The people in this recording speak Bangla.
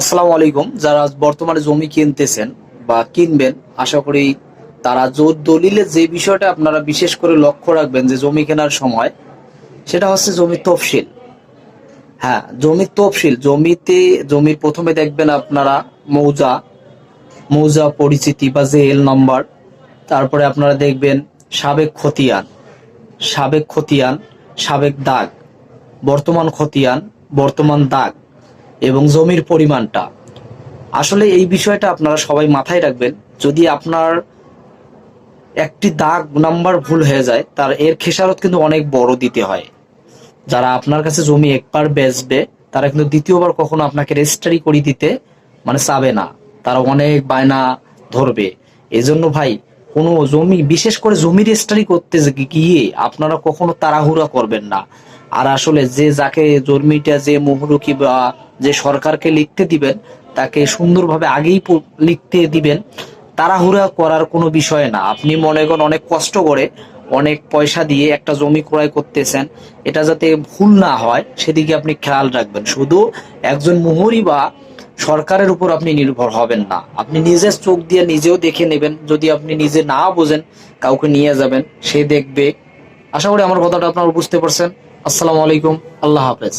আসসালামু আলাইকুম। যারা বর্তমানে জমি কিনতেছেন বা কিনবেন, আশা করি তারা দলিলের যে বিষয়টা আপনারা বিশেষ করে লক্ষ্য রাখবেন যে জমি কেনার সময়, সেটা হচ্ছে জমির তফসিল। হ্যাঁ, জমির তফসিল। জমির প্রথমে দেখবেন আপনারা মৌজা, মৌজা পরিচিতি বা জেএল নাম্বার। তারপরে আপনারা দেখবেন সাবেক খতিয়ান, সাবেক খতিয়ান, সাবেক দাগ, বর্তমান খতিয়ান, বর্তমান দাগ এবং জমির পরিমাণটা। আসলে এই বিষয়টা আপনারা সবাই মাথায় রাখবেন। যদি আপনার একটি দাগ নাম্বার ভুল হয়ে যায়, তার এর খেসারত কিন্তু অনেক বড় দিতে হয়। যারা আপনার কাছে জমি একবার বেচবে, তারা কিন্তু দ্বিতীয়বার কখনো আপনাকে রেজিস্ট্রি করে দিতে চাবে না। তারা অনেক বায়না ধরবে। এজন্য ভাই, কোনো জমি, বিশেষ করে জমি রেজিস্ট্রি করতে গিয়ে আপনারা কখনো তাড়াহুড়া করবেন না। আর আসলে যাকে জমিটা, যে মুহুরকি বা যে সরকারকে লিখতে দিবেন, তাকে সুন্দরভাবে আগেই লিখতে দিবেন। তাড়াহুড়া করার কোনো বিষয় না। আপনি মনে করেন অনেক কষ্ট করে, অনেক পয়সা দিয়ে একটা জমি ক্রয় করতেছেন, এটা যাতে ভুল না হয় সেদিকে আপনি খেয়াল রাখবেন। শুধু একজন মুহুরি বা সরকারের উপর আপনি নির্ভর হবেন না। আপনি নিজের চোখ দিয়ে নিজেও দেখে নেবেন। যদি আপনি নিজে না বোঝেন, কাউকে নিয়ে যাবেন, সে দেখবে। আশা করি আমার কথাটা আপনারা বুঝতে পারছেন। আসসালামু আলাইকুম। আল্লাহ হাফেজ।